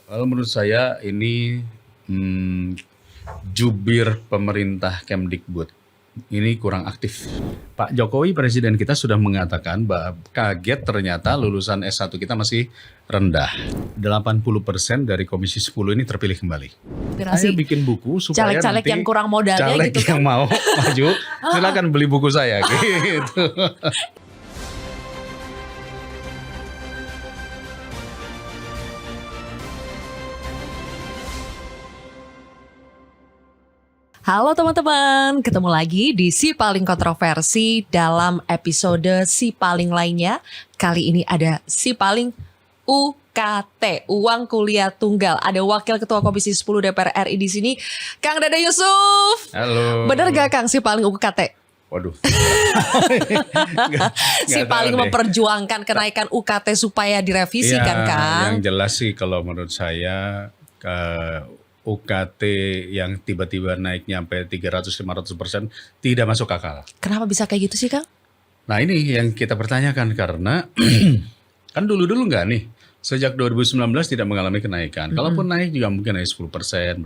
Kalau menurut saya ini hmm, jubir pemerintah Kemdikbud ini kurang aktif. Pak Jokowi presiden kita sudah mengatakan bahwa kaget ternyata lulusan S1 kita masih rendah. 80% dari Komisi 10 ini terpilih kembali. Saya bikin buku supaya caleg-caleg nanti yang kurang modalnya caleg gitu yang kan. mau maju silakan beli buku saya gitu. Halo teman-teman, ketemu lagi di Si Paling Kontroversi dalam episode Si Paling lainnya. Kali ini ada Si Paling UKT, Uang Kuliah Tunggal. Ada Wakil Ketua Komisi 10 DPR RI di sini, Kang Dede Yusuf. Halo. Bener gak Kang Si Paling UKT? Waduh. Si paling memperjuangkan kenaikan UKT supaya direvisi kan Kang? Yang jelas sih kalau menurut saya UKT yang tiba-tiba naiknya sampai 300-500% tidak masuk akal. Kenapa bisa kayak gitu sih Kang? Nah ini yang kita pertanyakan karena kan dulu-dulu enggak nih. Sejak 2019 tidak mengalami kenaikan. Kalaupun naik juga mungkin naik 10%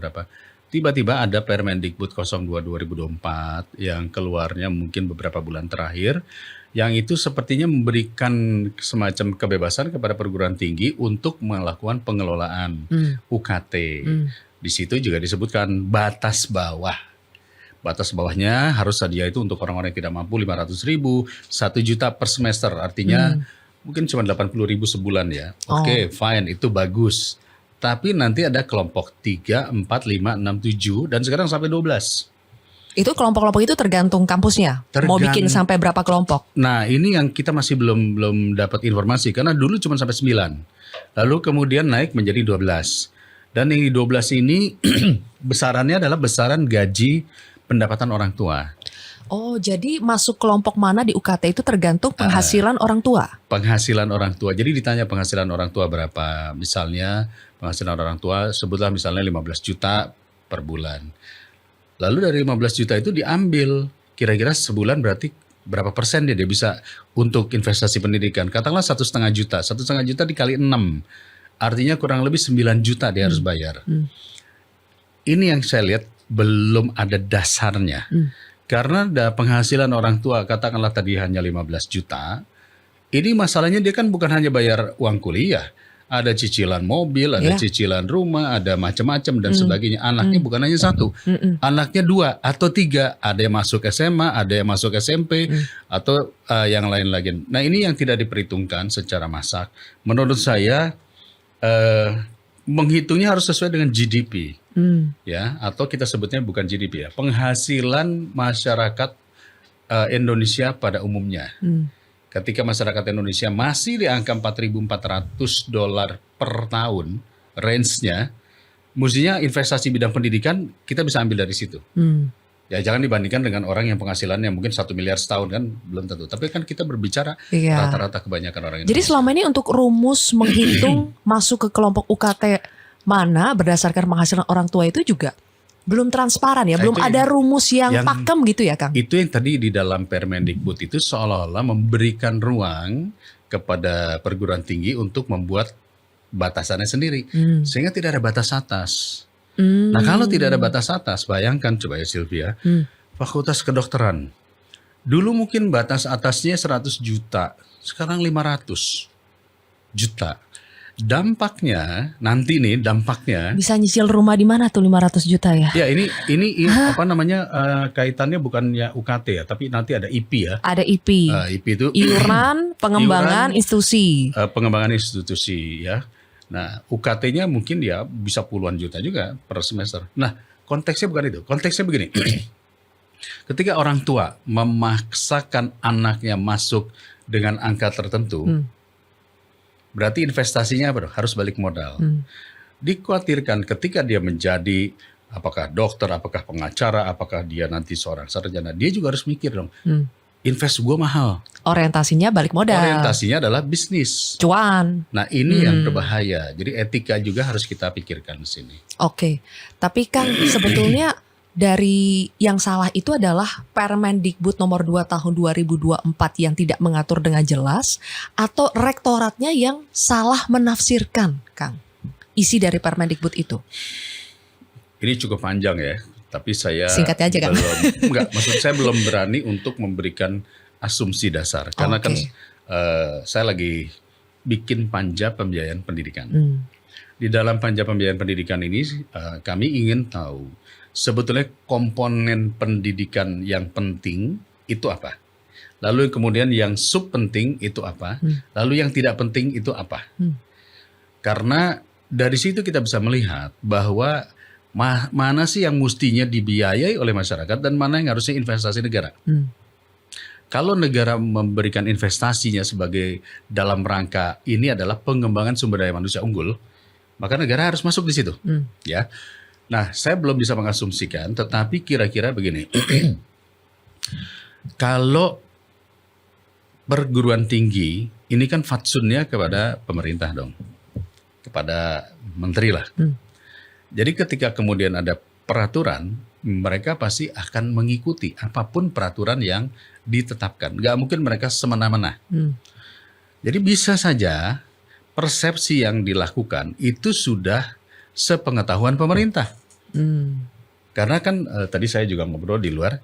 berapa. Tiba-tiba ada Permendikbud 02 2024 yang keluarnya mungkin beberapa bulan terakhir. Yang itu sepertinya memberikan semacam kebebasan kepada perguruan tinggi untuk melakukan pengelolaan UKT. Di situ juga disebutkan batas bawah. Batas bawahnya harus saja itu untuk orang-orang yang tidak mampu 500.000, 1 juta per semester. Artinya mungkin cuma 80.000 sebulan ya. Oke, fine, itu bagus. Tapi nanti ada kelompok 3, 4, 5, 6, 7 dan sekarang sampai 12. Itu kelompok-kelompok itu tergantung kampusnya. Mau bikin sampai berapa kelompok? Nah, ini yang kita masih belum dapat informasi karena dulu cuma sampai 9. Lalu kemudian naik menjadi 12. Dan yang di 12 ini besarannya adalah besaran gaji pendapatan orang tua. Oh, jadi masuk kelompok mana di UKT itu tergantung penghasilan orang tua? Penghasilan orang tua. Jadi ditanya penghasilan orang tua berapa. Misalnya penghasilan orang tua sebutlah misalnya 15 juta per bulan. Lalu dari 15 juta itu diambil kira-kira sebulan berarti berapa persen dia bisa untuk investasi pendidikan. Katakanlah 1,5 juta. 1,5 juta dikali 6. Artinya kurang lebih 9 juta dia harus bayar. Ini yang saya lihat belum ada dasarnya. Karena penghasilan orang tua katakanlah tadi hanya 15 juta. Ini masalahnya dia kan bukan hanya bayar uang kuliah. Ada cicilan mobil, ada cicilan rumah, ada macam-macam dan sebagainya. Anaknya bukan hanya 1. Anaknya 2 atau 3. Ada yang masuk SMA, ada yang masuk SMP, atau yang lain lagi. Nah ini yang tidak diperhitungkan secara masak. Menurut saya menghitungnya harus sesuai dengan GDP. Ya, atau kita sebutnya bukan GDP ya, penghasilan masyarakat Indonesia pada umumnya. Ketika masyarakat Indonesia masih di angka $4.400 per tahun, range-nya, mestinya investasi bidang pendidikan kita bisa ambil dari situ. Ya jangan dibandingkan dengan orang yang penghasilannya mungkin 1 miliar setahun kan belum tentu. Tapi kan kita berbicara rata-rata kebanyakan orang Indonesia. Jadi selama ini untuk rumus menghitung masuk ke kelompok UKT mana berdasarkan penghasilan orang tua itu juga belum transparan ya, belum ada rumus yang pakem gitu ya Kang? Itu yang tadi di dalam Permendikbud itu seolah-olah memberikan ruang kepada perguruan tinggi untuk membuat batasannya sendiri. Sehingga tidak ada batas atas. Nah kalau tidak ada batas atas, bayangkan coba ya Sylvia, Fakultas Kedokteran. Dulu mungkin batas atasnya 100 juta, sekarang 500 juta. Dampaknya nanti nih bisa nyicil rumah di mana tuh 500 juta ya? Ya ini apa namanya kaitannya bukannya UKT ya, tapi nanti ada IP ya. Ada IP. IP itu iuran pengembangan institusi. Pengembangan institusi ya. Nah UKT-nya mungkin ya bisa puluhan juta juga per semester. Nah konteksnya bukan itu. Konteksnya begini. Ketika orang tua memaksakan anaknya masuk dengan angka tertentu. Berarti investasinya apa? Harus balik modal. Dikhawatirkan ketika dia menjadi apakah dokter, apakah pengacara, apakah dia nanti seorang sarjana, dia juga harus mikir dong. Invest gue mahal. Orientasinya balik modal. Orientasinya adalah bisnis. Cuan. Nah ini yang berbahaya. Jadi etika juga harus kita pikirkan di sini. Oke. Tapi kan sebetulnya dari yang salah itu adalah Permendikbud nomor 2 tahun 2024 yang tidak mengatur dengan jelas atau rektoratnya yang salah menafsirkan, Kang. isi dari Permendikbud itu? Ini cukup panjang ya, tapi saya Singkatnya aja kan? maksud saya belum berani untuk memberikan asumsi dasar karena kan saya lagi bikin panja pembiayaan pendidikan. Di dalam panja pembiayaan pendidikan ini kami ingin tahu sebetulnya komponen pendidikan yang penting itu apa. Lalu kemudian yang sub penting itu apa, lalu yang tidak penting itu apa. Karena dari situ kita bisa melihat bahwa mana sih yang mestinya dibiayai oleh masyarakat dan mana yang harusnya investasi negara. Kalau negara memberikan investasinya sebagai dalam rangka ini adalah pengembangan sumber daya manusia unggul, maka negara harus masuk di situ. Ya. Nah, saya belum bisa mengasumsikan, tetapi kira-kira begini. Kalau perguruan tinggi, ini kan fatsunnya kepada pemerintah dong. Kepada menteri lah. Jadi ketika kemudian ada peraturan, mereka pasti akan mengikuti apapun peraturan yang ditetapkan. Nggak mungkin mereka semena-mena. Jadi bisa saja persepsi yang dilakukan itu sudah sepengetahuan pemerintah. Karena kan tadi saya juga ngobrol di luar,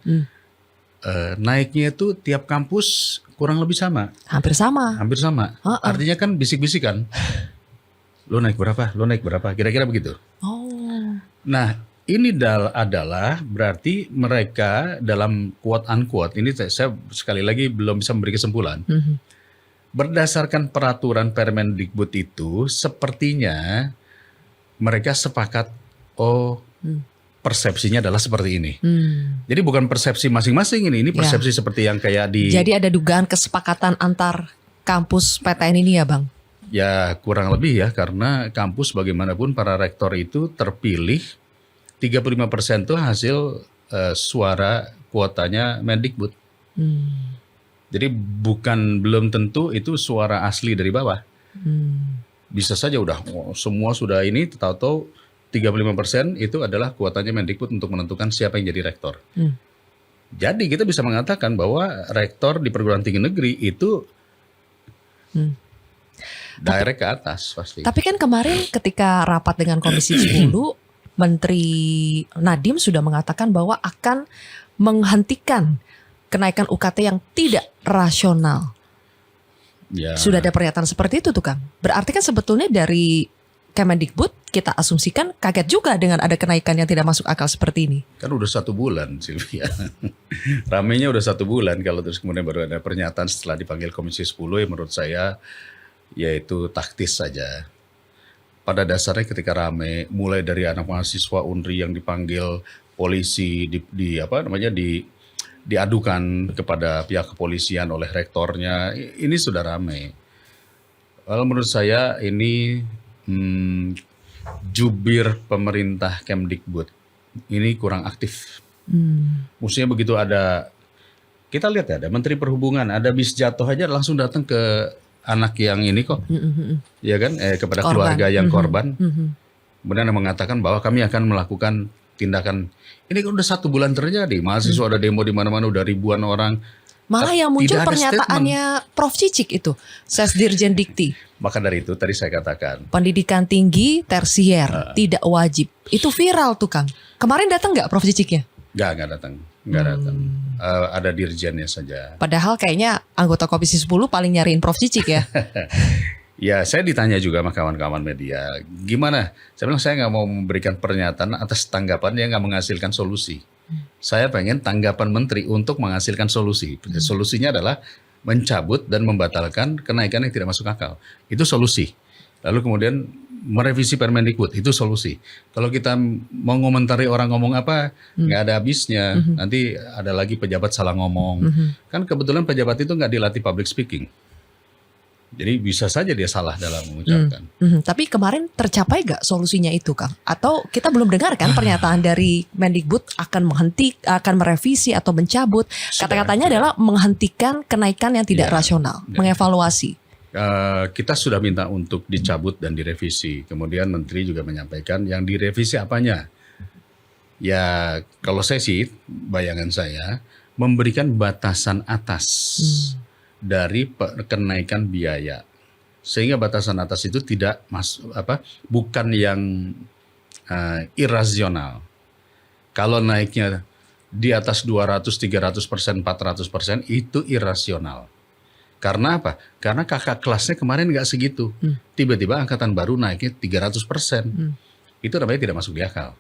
naiknya itu tiap kampus kurang lebih sama. Hampir sama. Hampir sama. Artinya kan bisik-bisikan. Lo naik berapa? Lo naik berapa? Kira-kira begitu. Nah, ini adalah berarti mereka dalam quote unquote, ini saya sekali lagi belum bisa memberi kesimpulan. Berdasarkan peraturan Permendikbud itu, sepertinya mereka sepakat, persepsinya adalah seperti ini. Jadi bukan persepsi masing-masing ini persepsi seperti yang kayak di... Jadi ada dugaan kesepakatan antar kampus PTN ini ya Bang? Ya kurang lebih ya, karena kampus bagaimanapun para rektor itu terpilih 35% itu hasil suara kuotanya Mendikbud. Jadi belum tentu itu suara asli dari bawah. Bisa saja semua sudah ini, tahu-tahu 35% itu adalah kuotanya Mendikbud untuk menentukan siapa yang jadi rektor. Jadi kita bisa mengatakan bahwa rektor di perguruan tinggi negeri itu direct ke atas pasti. Tapi kan kemarin ketika rapat dengan Komisi 10, Menteri Nadiem sudah mengatakan bahwa akan menghentikan kenaikan UKT yang tidak rasional. Ya. Sudah ada pernyataan seperti itu tuh Kang. Berarti kan sebetulnya dari Kemendikbud kita asumsikan kaget juga dengan ada kenaikan yang tidak masuk akal seperti ini. Kan udah 1 bulan Sylvia. Ramenya udah 1 bulan, kalau terus kemudian baru ada pernyataan setelah dipanggil Komisi 10 yang menurut saya yaitu taktis saja. Pada dasarnya ketika rame, mulai dari anak mahasiswa UNRI yang dipanggil polisi, diadukan kepada pihak kepolisian oleh rektornya, ini sudah rame. Well, menurut saya ini jubir pemerintah Kemdikbud ini kurang aktif. Maksudnya begitu ada, kita lihat ya, ada Menteri Perhubungan, ada bis jatuh aja langsung datang ke anak yang ini kok, ya kan, kepada korban. Keluarga yang korban, kemudian mengatakan bahwa kami akan melakukan tindakan. Ini kan udah 1 bulan terjadi, mahasiswa ada demo di mana-mana, udah ribuan orang. Malah yang muncul pernyataannya Prof Cicik itu, Sesdirjen Dikti. Maka dari itu tadi saya katakan, pendidikan tinggi tersier tidak wajib. Itu viral tuh Kang. Kemarin datang nggak Prof Ciciknya? Nggak datang. Ada dirjennya saja. Padahal kayaknya anggota Komisi 10 paling nyariin Prof Cicik ya. Ya, saya ditanya juga sama kawan-kawan media, gimana? Saya bilang saya nggak mau memberikan pernyataan atas tanggapan yang nggak menghasilkan solusi. Saya pengen tanggapan menteri untuk menghasilkan solusi. Solusinya adalah mencabut dan membatalkan kenaikan yang tidak masuk akal. Itu solusi. Lalu kemudian merevisi Permendikbud, itu solusi. Kalau kita mau ngomentari orang ngomong apa, nggak ada habisnya. Nanti ada lagi pejabat salah ngomong. Kan kebetulan pejabat itu nggak dilatih public speaking. Jadi bisa saja dia salah dalam mengucapkan. Tapi kemarin tercapai nggak solusinya itu, Kang? Atau kita belum dengar kan pernyataan dari Mendikbud akan merevisi atau mencabut? Kata-katanya adalah menghentikan kenaikan yang tidak rasional, mengevaluasi. Kita sudah minta untuk dicabut dan direvisi. Kemudian Menteri juga menyampaikan yang direvisi apanya. Ya kalau saya sih, bayangan saya memberikan batasan atas dari kenaikan biaya. sehingga batasan atas itu tidak bukan yang irasional. Kalau naiknya di atas 200, 300%, 400% itu irasional. Karena apa? Karena kakak kelasnya kemarin nggak segitu. Tiba-tiba angkatan baru naiknya 300%. Itu namanya tidak masuk di akal.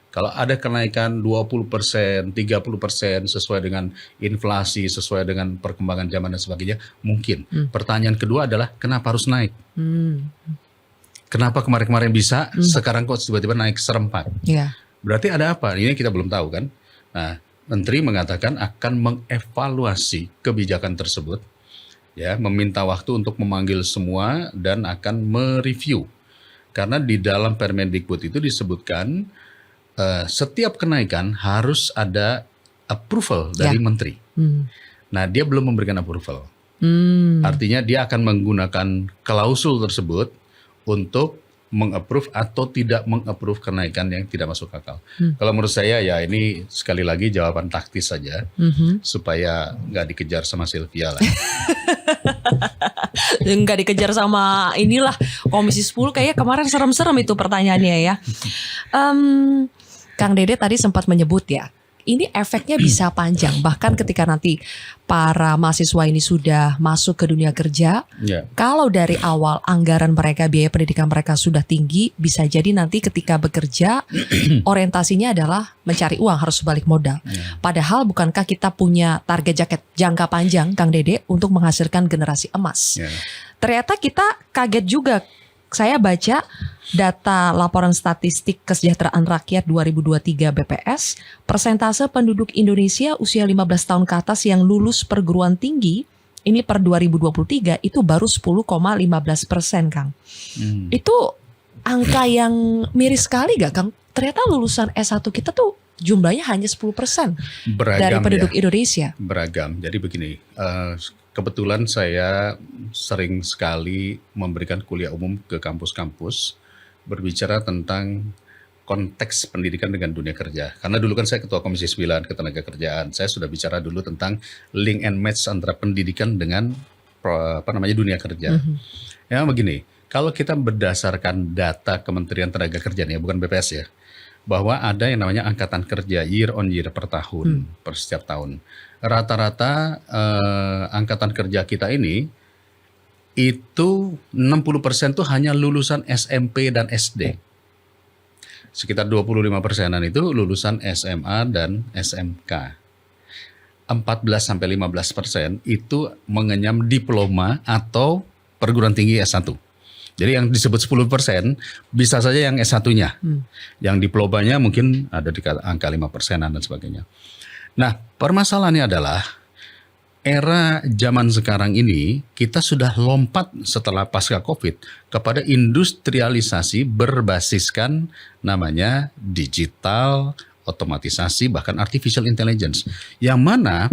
Kalau ada kenaikan 20%, 30% sesuai dengan inflasi, sesuai dengan perkembangan zaman dan sebagainya, mungkin. Pertanyaan kedua adalah kenapa harus naik? Kenapa kemarin-kemarin bisa, sekarang kok tiba-tiba naik serempat? Yeah. Berarti ada apa? Ini kita belum tahu kan? Nah, Menteri mengatakan akan mengevaluasi kebijakan tersebut, ya, meminta waktu untuk memanggil semua dan akan mereview. Karena di dalam Permendikbud itu disebutkan setiap kenaikan harus ada approval dari menteri. Nah, dia belum memberikan approval. Artinya dia akan menggunakan klausul tersebut untuk mengapprove atau tidak mengapprove kenaikan yang tidak masuk akal. Kalau menurut saya ya ini sekali lagi jawaban taktis saja supaya nggak dikejar sama Sylvia lah. Nggak dikejar sama inilah Komisi 10, kayaknya kemarin serem-serem itu pertanyaannya ya. Kang Dede tadi sempat menyebut ya, ini efeknya bisa panjang. Bahkan ketika nanti para mahasiswa ini sudah masuk ke dunia kerja, kalau dari awal anggaran mereka, biaya pendidikan mereka sudah tinggi, bisa jadi nanti ketika bekerja orientasinya adalah mencari uang, harus balik modal. Padahal bukankah kita punya target jangka panjang, Kang Dede, untuk menghasilkan generasi emas? Ternyata kita kaget juga. Saya baca data laporan statistik kesejahteraan rakyat 2023 BPS, persentase penduduk Indonesia usia 15 tahun ke atas yang lulus perguruan tinggi, ini per 2023 itu baru 10,15%, Kang. Itu angka yang miris sekali gak, Kang? Ternyata lulusan S1 kita tuh jumlahnya hanya 10% dari penduduk Indonesia. Beragam. Jadi begini, kebetulan saya sering sekali memberikan kuliah umum ke kampus-kampus berbicara tentang konteks pendidikan dengan dunia kerja. Karena dulu kan saya ketua Komisi 9 Ketenagakerjaan. Saya sudah bicara dulu tentang link and match antara pendidikan dengan dunia kerja. Ya begini, kalau kita berdasarkan data Kementerian Tenaga Kerja nih, bukan BPS ya, bahwa ada yang namanya angkatan kerja year on year per tahun, per setiap tahun. Rata-rata angkatan kerja kita ini itu 60% tuh hanya lulusan SMP dan SD. Sekitar 25%-an itu lulusan SMA dan SMK. 14-15% itu mengenyam diploma atau perguruan tinggi S1. Jadi yang disebut 10% bisa saja yang S1-nya. Yang diplomanya mungkin ada di angka 5%-an dan sebagainya. Nah, permasalahannya adalah era zaman sekarang ini kita sudah lompat setelah pasca Covid kepada industrialisasi berbasiskan namanya digital, otomatisasi, bahkan artificial intelligence. Yang mana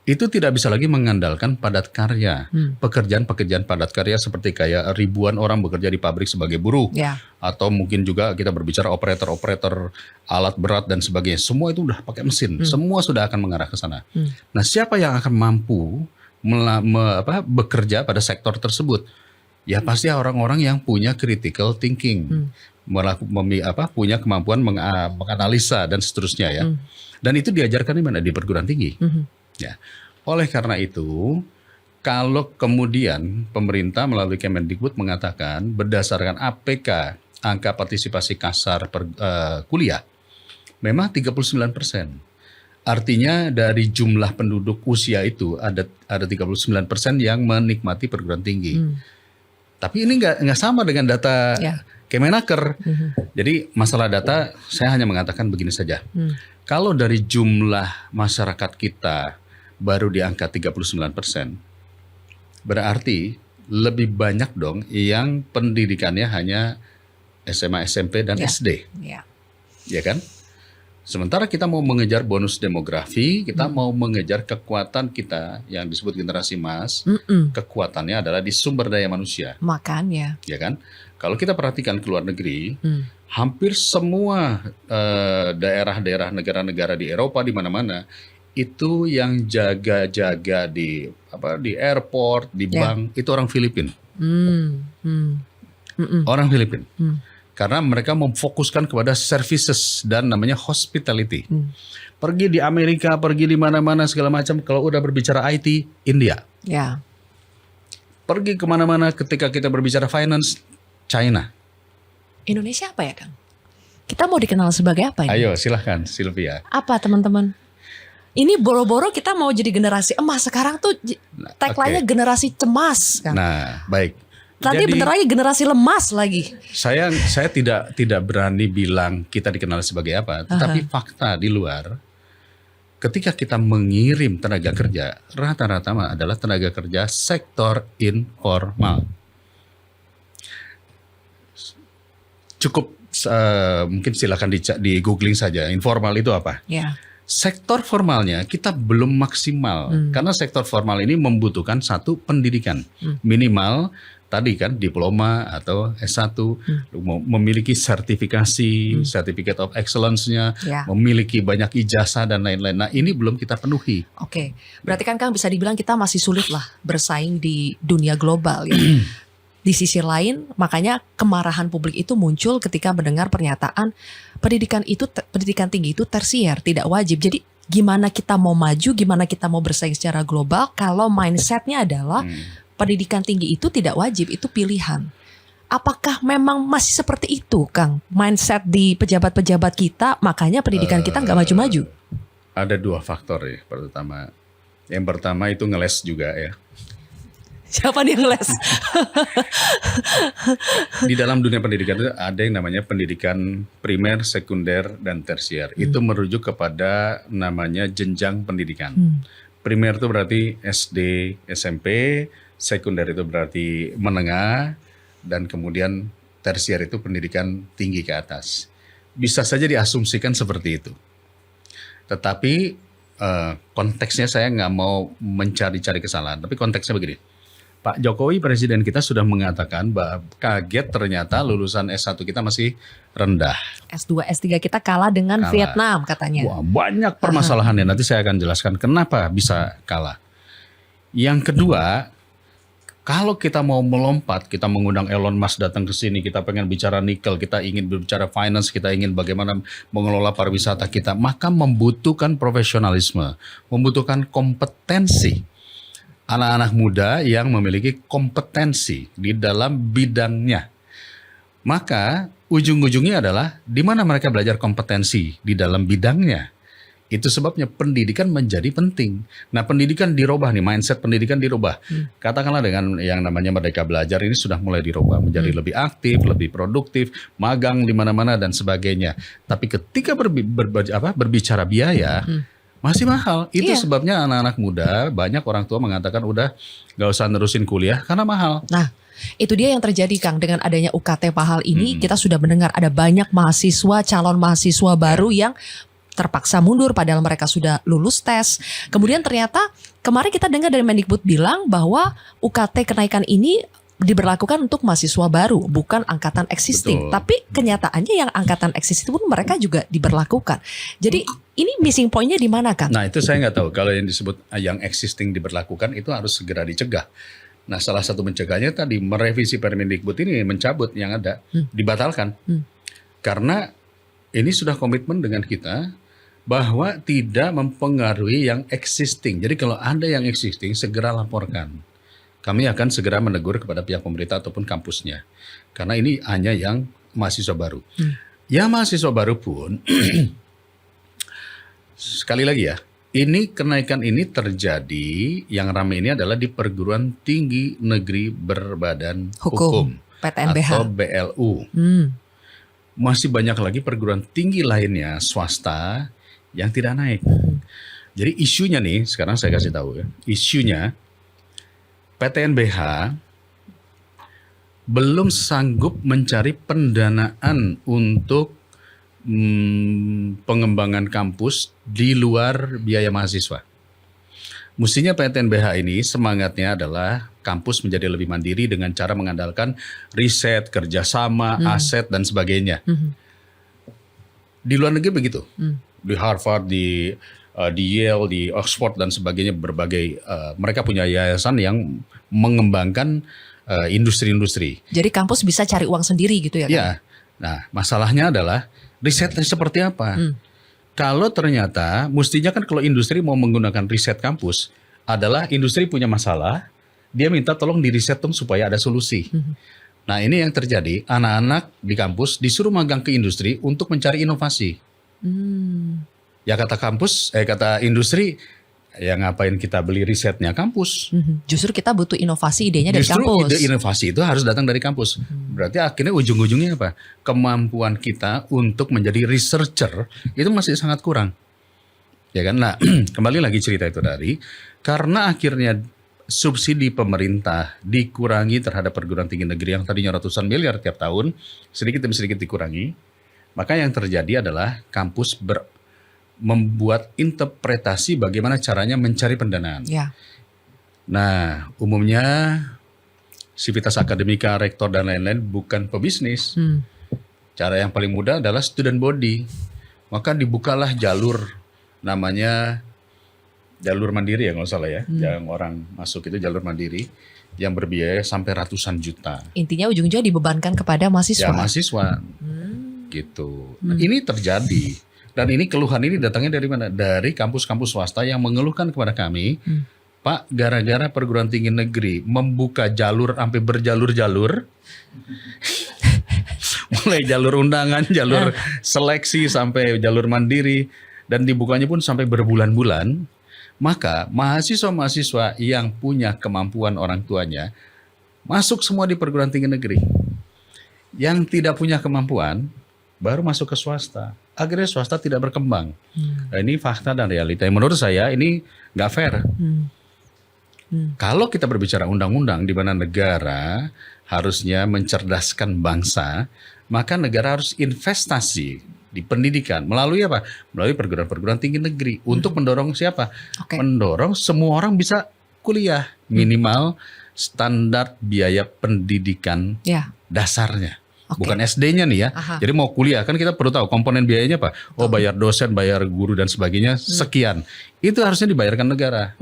itu tidak bisa lagi mengandalkan padat karya. Pekerjaan-pekerjaan padat karya seperti kayak ribuan orang bekerja di pabrik sebagai buruh. Atau mungkin juga kita berbicara operator-operator alat berat dan sebagainya. Semua itu udah pakai mesin. Semua sudah akan mengarah ke sana. Nah, siapa yang akan mampu bekerja pada sektor tersebut? Ya pasti orang-orang yang punya critical thinking. Punya kemampuan menganalisa dan seterusnya ya. Dan itu diajarkan di mana? Di perguruan tinggi. Ya, oleh karena itu, kalau kemudian pemerintah melalui Kemendikbud mengatakan berdasarkan APK, angka partisipasi kasar kuliah, memang 39%. Artinya dari jumlah penduduk usia itu ada 39% yang menikmati perguruan tinggi. Tapi ini nggak sama dengan data Kemenaker. Jadi masalah data saya hanya mengatakan begini saja. Kalau dari jumlah masyarakat kita baru di angka 39%, berarti lebih banyak dong yang pendidikannya hanya SMA, SMP, dan SD. Ya kan? Sementara kita mau mengejar bonus demografi, kita mau mengejar kekuatan kita yang disebut generasi emas, kekuatannya adalah di sumber daya manusia. Makanya. Ya kan? Kalau kita perhatikan ke luar negeri, hampir semua daerah-daerah negara-negara di Eropa di mana-mana itu yang jaga-jaga di airport, di bank, itu orang Filipina. Hmm. Hmm. Mm-mm. Orang Filipina. Hmm. Karena mereka memfokuskan kepada services dan namanya hospitality. Pergi di Amerika, pergi di mana-mana segala macam. Kalau udah berbicara IT, India. Ya. Pergi kemana-mana ketika kita berbicara finance, China. Indonesia apa ya, Kang? Kita mau dikenal sebagai apa ini? Ayo silahkan Sylvia. Apa teman-teman? Ini boro-boro kita mau jadi generasi emas. Sekarang tuh tagline-nya generasi cemas, Kang. Nah, baik. Nanti Jadi, bentar lagi generasi lemas lagi. saya tidak berani bilang kita dikenal sebagai apa, tetapi fakta di luar, ketika kita mengirim tenaga kerja, rata-rata adalah tenaga kerja sektor informal. Cukup mungkin silakan di googling saja, informal itu apa. Ya. Sektor formalnya kita belum maksimal, karena sektor formal ini membutuhkan satu pendidikan minimal. Tadi kan diploma atau S1, memiliki sertifikasi, Certificate of Excellence-nya, Ya. memiliki banyak ijazah dan lain-lain. Nah ini belum kita penuhi. Oke, berarti kan Kang bisa dibilang kita masih sulit lah bersaing di dunia global ya. Di sisi lain, makanya kemarahan publik itu muncul ketika mendengar pernyataan pendidikan tinggi itu tersier, tidak wajib. Jadi gimana kita mau maju, gimana kita mau bersaing secara global kalau mindsetnya adalah pendidikan tinggi itu tidak wajib, itu pilihan. Apakah memang masih seperti itu, Kang? Mindset di pejabat-pejabat kita, makanya pendidikan kita nggak maju-maju. Ada dua faktor ya, pertama. Yang pertama itu ngeles juga ya. Siapa nih yang les? Di dalam dunia pendidikan itu ada yang namanya pendidikan primer, sekunder, dan tersier. Itu merujuk kepada namanya jenjang pendidikan. Primer itu berarti SD, SMP, sekunder itu berarti menengah, dan kemudian tersier itu pendidikan tinggi ke atas. Bisa saja diasumsikan seperti itu. Tetapi konteksnya saya nggak mau mencari-cari kesalahan, tapi konteksnya begini. Pak Jokowi presiden kita sudah mengatakan bahwa kaget ternyata lulusan S1 kita masih rendah. S2, S3 kita kalah dengan Vietnam katanya. Wah, banyak permasalahannya. Nanti saya akan jelaskan kenapa bisa kalah. Yang kedua, kalau kita mau melompat, kita mengundang Elon Musk datang ke sini, kita pengen bicara nikel, kita ingin berbicara finance, kita ingin bagaimana mengelola pariwisata kita, maka membutuhkan profesionalisme, membutuhkan kompetensi. Anak-anak muda yang memiliki kompetensi di dalam bidangnya. Maka ujung-ujungnya adalah di mana mereka belajar kompetensi di dalam bidangnya. Itu sebabnya pendidikan menjadi penting. Nah, pendidikan dirubah nih, mindset pendidikan dirubah. Katakanlah dengan yang namanya Merdeka Belajar ini sudah mulai dirubah menjadi lebih aktif, lebih produktif, magang di mana-mana dan sebagainya. Tapi ketika berbicara biaya, masih mahal. Itu sebabnya anak-anak muda, banyak orang tua mengatakan udah gak usah nerusin kuliah karena mahal. Nah, itu dia yang terjadi, Kang. Dengan adanya UKT Pahal ini, kita sudah mendengar ada banyak mahasiswa, calon mahasiswa baru yang terpaksa mundur padahal mereka sudah lulus tes. Kemudian ternyata kemarin kita dengar dari Mendikbud bilang bahwa UKT kenaikan ini diberlakukan untuk mahasiswa baru, bukan angkatan existing. Betul. Tapi kenyataannya yang angkatan existing pun mereka juga diberlakukan. Jadi ini missing point-nya di mana, Kang? Nah, itu saya nggak tahu. Kalau yang disebut yang existing diberlakukan itu harus segera dicegah. Nah, salah satu mencegahnya tadi merevisi Permendikbud ini, mencabut yang ada, dibatalkan. Karena ini sudah komitmen dengan kita bahwa tidak mempengaruhi yang existing. Jadi kalau ada yang existing, segera laporkan. Kami akan segera menegur kepada pihak pemerintah ataupun kampusnya. Karena ini hanya yang mahasiswa baru. Ya mahasiswa baru pun, sekali lagi ya, ini kenaikan ini terjadi, yang ramai ini adalah di perguruan tinggi negeri berbadan hukum PTNBH atau BLU. Masih banyak lagi perguruan tinggi lainnya, swasta, yang tidak naik. Jadi isunya nih, sekarang saya kasih tahu ya, isunya PTNBH belum sanggup mencari pendanaan untuk pengembangan kampus di luar biaya mahasiswa. Mestinya PTNBH ini semangatnya adalah kampus menjadi lebih mandiri dengan cara mengandalkan riset, kerjasama, aset, dan sebagainya. Di luar negeri begitu. Di Harvard, di Yale, di Oxford dan sebagainya berbagai mereka punya yayasan yang mengembangkan industri-industri. Jadi kampus bisa cari uang sendiri gitu ya kan? Ya, nah masalahnya adalah risetnya seperti apa? Kalau ternyata mestinya kan kalau industri mau menggunakan riset kampus adalah industri punya masalah, dia minta tolong di riset dong supaya ada solusi. Nah ini yang terjadi, anak-anak di kampus disuruh magang ke industri untuk mencari inovasi. Ya kata kata industri, ya ngapain kita beli risetnya kampus? Justru kita butuh inovasi idenya dari Justru kampus. ide inovasi itu harus datang dari kampus. Berarti akhirnya ujung-ujungnya apa? Kemampuan kita untuk menjadi researcher itu masih sangat kurang. Ya kan? Nah, kembali lagi cerita itu tadi, karena akhirnya subsidi pemerintah dikurangi terhadap perguruan tinggi negeri yang tadinya ratusan miliar tiap tahun, sedikit demi sedikit dikurangi. Maka yang terjadi adalah kampus membuat interpretasi bagaimana caranya mencari pendanaan. Ya. Nah, umumnya Civitas Akademika, rektor dan lain-lain bukan pebisnis. Cara yang paling mudah adalah student body. Maka dibukalah jalur namanya jalur mandiri ya kalau salah ya. Yang orang masuk itu jalur mandiri yang berbiaya sampai ratusan juta. Intinya ujung-ujungnya dibebankan kepada mahasiswa. Ya mahasiswa. Gitu. Nah, ini terjadi. Dan ini keluhan ini datangnya dari mana? Dari kampus-kampus swasta yang mengeluhkan kepada kami, Pak, gara-gara perguruan tinggi negeri membuka jalur sampai berjalur-jalur, mulai jalur undangan, jalur seleksi sampai jalur mandiri, dan dibukanya pun sampai berbulan-bulan, maka mahasiswa-mahasiswa yang punya kemampuan orang tuanya masuk semua di perguruan tinggi negeri. Yang tidak punya kemampuan baru masuk ke swasta. Akhirnya swasta tidak berkembang. Nah, ini fakta dan realita. Menurut saya ini nggak fair. Kalau kita berbicara undang-undang di mana negara harusnya mencerdaskan bangsa, maka negara harus investasi di pendidikan melalui apa? Melalui perguruan-perguruan tinggi negeri untuk mendorong siapa? Mendorong semua orang bisa kuliah minimal standar biaya pendidikan dasarnya. Bukan SD-nya nih ya. Jadi mau kuliah kan kita perlu tahu komponen biayanya apa. Oh bayar dosen, bayar guru dan sebagainya sekian. Itu harusnya dibayarkan negara.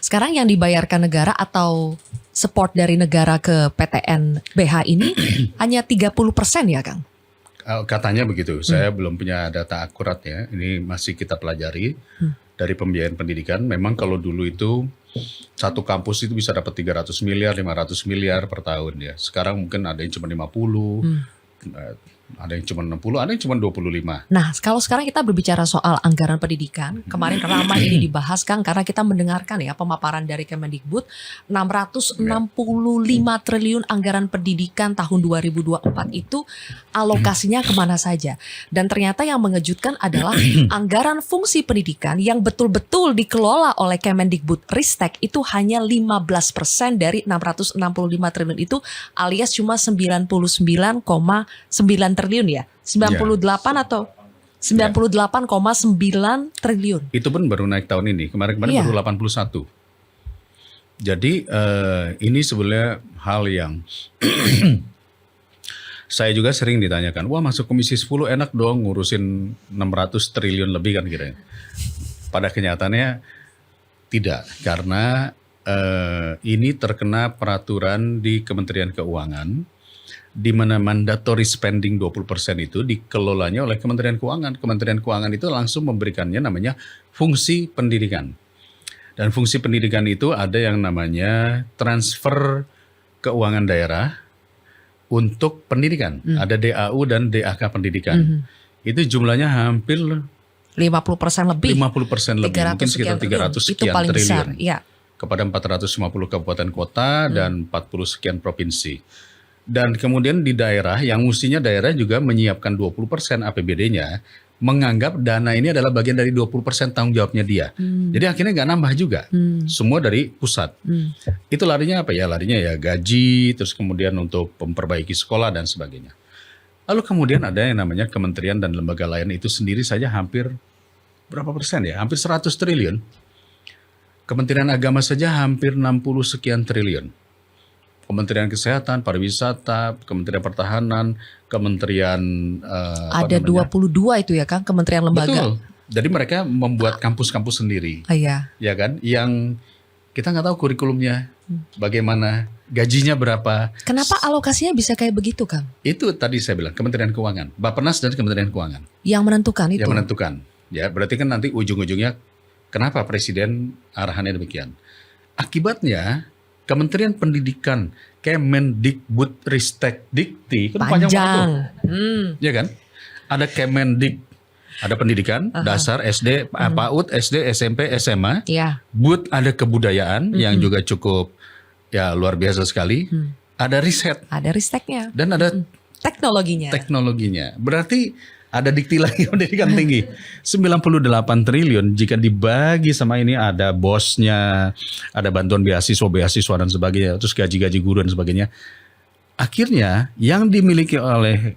Sekarang yang dibayarkan negara atau support dari negara ke PTN BH ini hanya 30% ya Kang? Katanya begitu. Saya belum punya data akurat ya. Ini masih kita pelajari dari pembiayaan pendidikan. Memang kalau dulu itu satu kampus itu bisa dapat 300 miliar, 500 miliar per tahun ya. Sekarang mungkin ada yang cuma 50, ada yang cuma 60, ada yang cuma 25. Nah, kalau sekarang kita berbicara soal anggaran pendidikan, kemarin ramai ini dibahas Kang karena kita mendengarkan ya pemaparan dari Kemendikbud 665 triliun anggaran pendidikan tahun 2024 itu alokasinya kemana saja. Dan ternyata yang mengejutkan adalah anggaran fungsi pendidikan yang betul-betul dikelola oleh Kemendikbud Ristek itu hanya 15% dari 665 triliun itu alias cuma 99,9 triliun ya. 98 atau 98,9 triliun. Itu pun baru naik tahun ini. Kemarin-kemarin baru 81. Jadi ini sebenarnya hal yang saya juga sering ditanyakan, wah masuk komisi 10 enak dong ngurusin 600 triliun lebih kan kira-kira. Pada kenyataannya tidak, karena ini terkena peraturan di Kementerian Keuangan, di mana mandatory spending 20% itu dikelolanya oleh Kementerian Keuangan. Kementerian Keuangan itu langsung memberikannya namanya fungsi pendidikan. Dan fungsi pendidikan itu ada yang namanya transfer keuangan daerah untuk pendidikan. Ada DAU dan DAK pendidikan. Itu jumlahnya hampir 50% lebih. 50% lebih, mungkin sekitar 300 sekian paling triliun. Besar, ya. Kepada 450 kabupaten kota dan 40 sekian provinsi. Dan kemudian di daerah yang mestinya daerah juga menyiapkan 20% APBD-nya, menganggap dana ini adalah bagian dari 20% tanggung jawabnya dia. Jadi akhirnya nggak nambah juga. Semua dari pusat. Itu larinya apa ya? Larinya ya gaji, terus kemudian untuk memperbaiki sekolah dan sebagainya. Lalu kemudian ada yang namanya kementerian dan lembaga lain itu sendiri saja hampir berapa persen ya? Hampir 100 triliun. Kementerian Agama saja hampir 60 sekian triliun. Kementerian Kesehatan, Pariwisata, Kementerian Pertahanan, Kementerian ada 22 itu ya Kang, kementerian lembaga. Betul. Jadi mereka membuat kampus-kampus sendiri. Iya. Ya kan? Yang kita nggak tahu kurikulumnya, bagaimana, gajinya berapa. Kenapa alokasinya bisa kayak begitu, Kang? Itu tadi saya bilang, Kementerian Keuangan, Bappenas dan Kementerian Keuangan. Yang menentukan itu? Yang menentukan. Ya, berarti kan nanti ujung-ujungnya, kenapa Presiden arahannya demikian? Akibatnya, Kementerian Pendidikan, Kemendikbud Ristek Dikti, kan panjang banget tuh. Ya kan? Ada Kemendik, ada pendidikan, dasar, SD, PAUD, SD, SMP, SMA. Iya. Bud ada kebudayaan yang juga cukup ya luar biasa sekali. Ada riset Ada risteknya. dan ada Teknologinya. Berarti ada dikti lagi pendidikan tinggi. 98 triliun jika dibagi sama ini ada bosnya, ada bantuan beasiswa dan sebagainya, terus gaji-gaji guru dan sebagainya. Akhirnya yang dimiliki oleh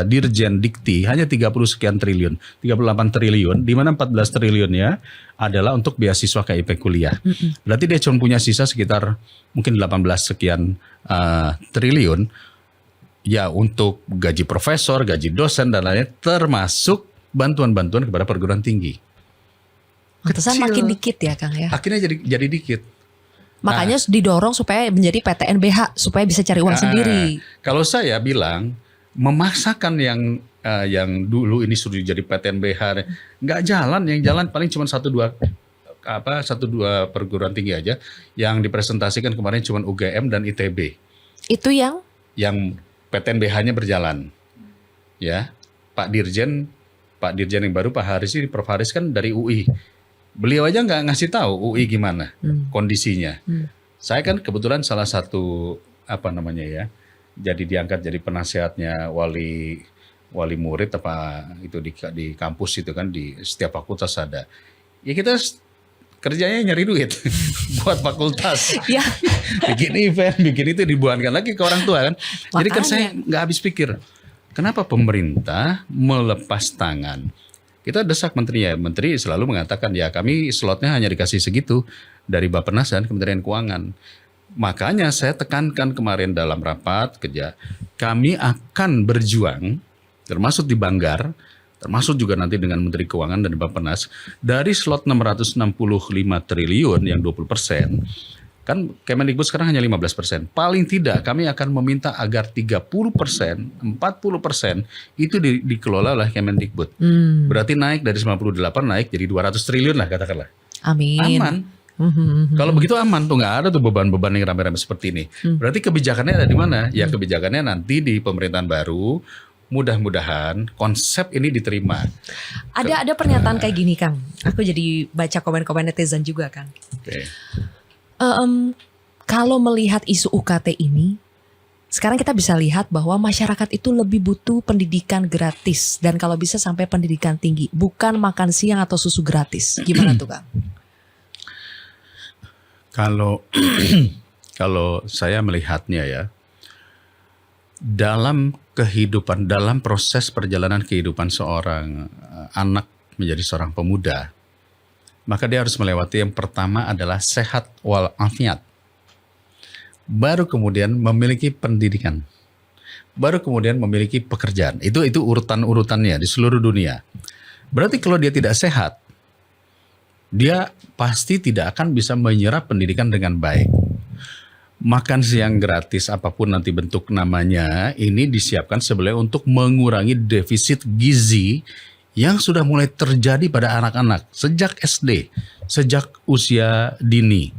Dirjen Dikti hanya 30 sekian triliun, 38 triliun, di mana 14 triliunnya adalah untuk beasiswa KIP kuliah. Berarti dia cuma punya sisa sekitar mungkin 18 sekian triliun ya untuk gaji profesor, gaji dosen dan lainnya, termasuk bantuan-bantuan kepada perguruan tinggi. Pantesan Kecil. makin dikit ya, Kang ya. Akhirnya jadi dikit. Makanya didorong supaya menjadi PTNBH supaya bisa cari uang sendiri. Kalau saya bilang memaksakan yang dulu ini sudah jadi PTNBH nggak jalan, yang jalan paling cuma satu dua perguruan tinggi aja yang dipresentasikan kemarin cuma UGM dan ITB. Itu yang PTNBH-nya berjalan. Ya. Pak Dirjen yang baru Pak Haris ini, Prof Haris kan dari UI. Beliau aja nggak ngasih tahu UI gimana kondisinya. Saya kan kebetulan salah satu jadi diangkat jadi penasehatnya wali murid itu di kampus itu kan, di setiap fakultas ada. Ya kita kerjanya nyari duit buat fakultas. ya. Bikin event, bikin itu dibuangkan lagi ke orang tua kan. Jadi kan saya nggak habis pikir, kenapa pemerintah melepas tangan? Kita desak menterinya, menteri selalu mengatakan ya kami slotnya hanya dikasih segitu dari Bappenas dan Kementerian Keuangan. Makanya saya tekankan kemarin dalam rapat kerja, kami akan berjuang, termasuk di Banggar, termasuk juga nanti dengan Menteri Keuangan dan Bappenas, dari slot 665 triliun yang 20%, kan Kemendikbud sekarang hanya 15%. Paling tidak kami akan meminta agar 30%, 40% itu dikelola oleh Kemendikbud. Berarti naik dari 98 naik jadi 200 triliun lah katakanlah. Amin. Aman. Kalau begitu aman tuh, nggak ada tuh beban-beban yang rame-rame seperti ini. Berarti kebijakannya ada di mana? Ya kebijakannya nanti di pemerintahan baru. Mudah-mudahan konsep ini diterima. Ada pernyataan kayak gini, Kang. Aku jadi baca komen-komen netizen juga, Kang. Oke. Kalau melihat isu UKT ini, sekarang kita bisa lihat bahwa masyarakat itu lebih butuh pendidikan gratis dan kalau bisa sampai pendidikan tinggi, bukan makan siang atau susu gratis. Gimana tuh, Kang? Kalau saya melihatnya ya, dalam proses perjalanan kehidupan seorang anak menjadi seorang pemuda, maka dia harus melewati yang pertama adalah sehat walafiat. Baru kemudian memiliki pendidikan. Baru kemudian memiliki pekerjaan. Itu urutan-urutannya di seluruh dunia. Berarti kalau dia tidak sehat, dia pasti tidak akan bisa menyerap pendidikan dengan baik. Makan siang gratis apapun nanti bentuk namanya, ini disiapkan sebenarnya untuk mengurangi defisit gizi yang sudah mulai terjadi pada anak-anak sejak SD, sejak usia dini.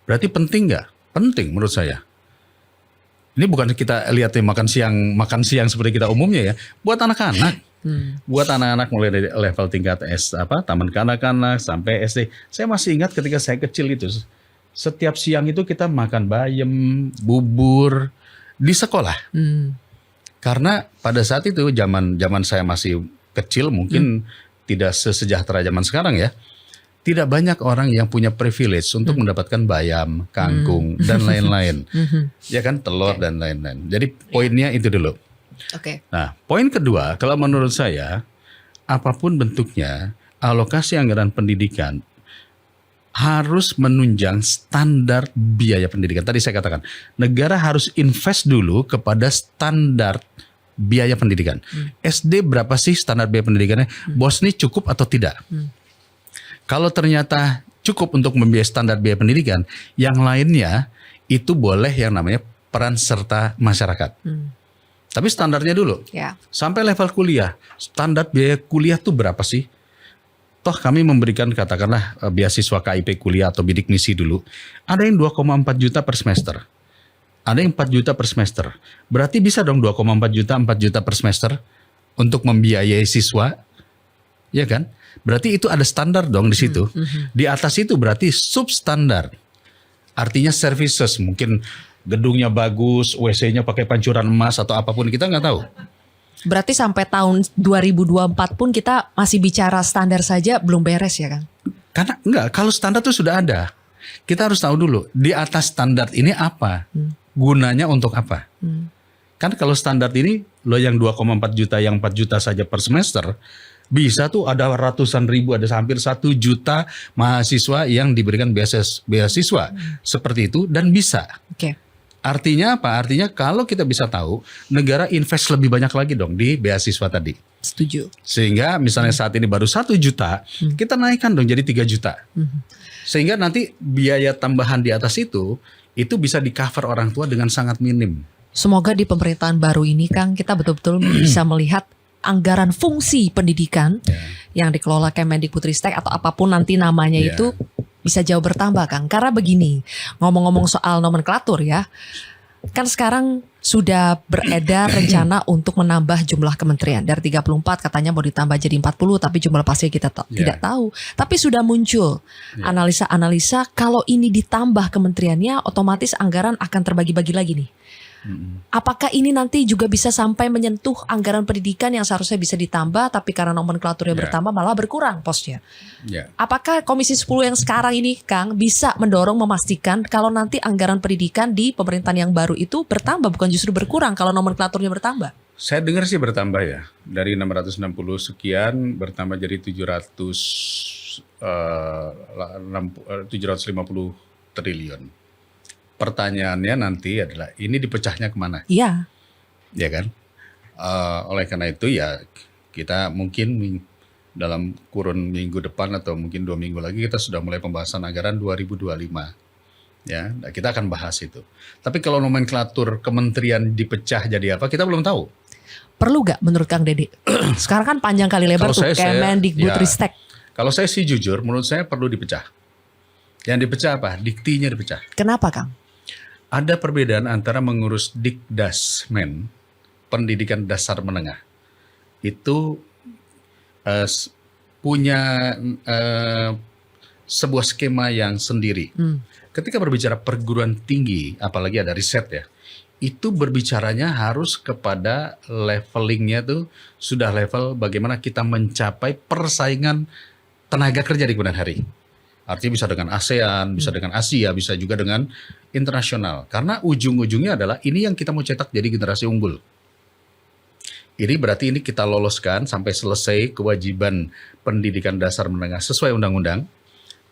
Berarti penting nggak? Penting menurut saya. Ini bukan kita lihat makan siang seperti kita umumnya ya. Buat anak-anak, buat anak-anak mulai dari level tingkat taman kanak-kanak sampai SD. Saya masih ingat ketika saya kecil itu, setiap siang itu kita makan bayam, bubur di sekolah. Karena pada saat itu zaman saya masih kecil, mungkin tidak sesejahtera zaman sekarang ya. Tidak banyak orang yang punya privilege untuk mendapatkan bayam, kangkung dan lain-lain. Ya kan, telur dan lain-lain. Jadi poinnya itu dulu. Oke. Nah, poin kedua, kalau menurut saya apapun bentuknya, alokasi anggaran pendidikan harus menunjang standar biaya pendidikan. Tadi saya katakan, negara harus invest dulu kepada standar biaya pendidikan. SD berapa sih standar biaya pendidikannya? Bos ini cukup atau tidak? Kalau ternyata cukup untuk membiayai standar biaya pendidikan. Yang lainnya itu boleh yang namanya peran serta masyarakat. Tapi standarnya dulu. Ya. Sampai level kuliah, standar biaya kuliah tuh berapa sih? Toh kami memberikan katakanlah beasiswa KIP kuliah atau bidik misi dulu. Ada yang 2,4 juta per semester. Ada yang 4 juta per semester. Berarti bisa dong 2,4 juta, 4 juta per semester untuk membiayai siswa. Ya kan? Berarti itu ada standar dong di situ. Di atas itu berarti substandar. Artinya services, mungkin gedungnya bagus, WC-nya pakai pancuran emas atau apapun, kita nggak tahu. Berarti sampai tahun 2024 pun kita masih bicara standar saja belum beres ya Kang? Karena enggak, kalau standar itu sudah ada. Kita harus tahu dulu, di atas standar ini apa? Gunanya untuk apa? Kan kalau standar ini, lo yang 2,4 juta, yang 4 juta saja per semester, bisa tuh ada ratusan ribu, ada hampir 1 juta mahasiswa yang diberikan beasiswa seperti itu dan bisa. Oke. Artinya apa? Artinya kalau kita bisa tahu, negara invest lebih banyak lagi dong di beasiswa tadi. Setuju. Sehingga misalnya saat ini baru 1 juta, kita naikkan dong jadi 3 juta. Sehingga nanti biaya tambahan di atas itu bisa di cover orang tua dengan sangat minim. Semoga di pemerintahan baru ini Kang kita betul-betul bisa melihat anggaran fungsi pendidikan yang dikelola Kemendikbudristek atau apapun nanti namanya itu bisa jauh bertambah Kang. Karena begini, ngomong-ngomong soal nomenklatur ya, kan sekarang sudah beredar rencana untuk menambah jumlah kementerian. Dari 34 katanya mau ditambah jadi 40, tapi jumlah pasti kita tidak tahu. Tapi sudah muncul analisa-analisa kalau ini ditambah kementeriannya otomatis anggaran akan terbagi-bagi lagi nih. Apakah ini nanti juga bisa sampai menyentuh anggaran pendidikan yang seharusnya bisa ditambah tapi karena nomenklaturnya bertambah malah berkurang posnya? Apakah Komisi 10 yang sekarang ini Kang bisa mendorong memastikan kalau nanti anggaran pendidikan di pemerintahan yang baru itu bertambah bukan justru berkurang kalau nomenklaturnya bertambah? Saya dengar sih bertambah ya. Dari 660 sekian bertambah jadi 750 triliun. Pertanyaannya nanti adalah ini dipecahnya kemana? Iya. Ya kan? Oleh karena itu ya kita mungkin dalam kurun minggu depan atau mungkin 2 minggu lagi kita sudah mulai pembahasan anggaran 2025. Ya, kita akan bahas itu. Tapi kalau nomenklatur kementerian dipecah jadi apa kita belum tahu. Perlu gak menurut Kang Dede? Sekarang kan panjang kali lebar tuh Kemendikbudristek. Kalau saya sih jujur menurut saya perlu dipecah. Yang dipecah apa? Diktinya dipecah. Kenapa Kang? Ada perbedaan antara mengurus Dikdasmen, pendidikan dasar menengah. Itu punya sebuah skema yang sendiri. Ketika berbicara perguruan tinggi, apalagi ada riset ya, itu berbicaranya harus kepada levelingnya tuh sudah level bagaimana kita mencapai persaingan tenaga kerja di kemudian hari. Artinya bisa dengan ASEAN, bisa dengan Asia, bisa juga dengan internasional. Karena ujung-ujungnya adalah ini yang kita mau cetak jadi generasi unggul. Ini berarti ini kita loloskan sampai selesai kewajiban pendidikan dasar menengah sesuai undang-undang.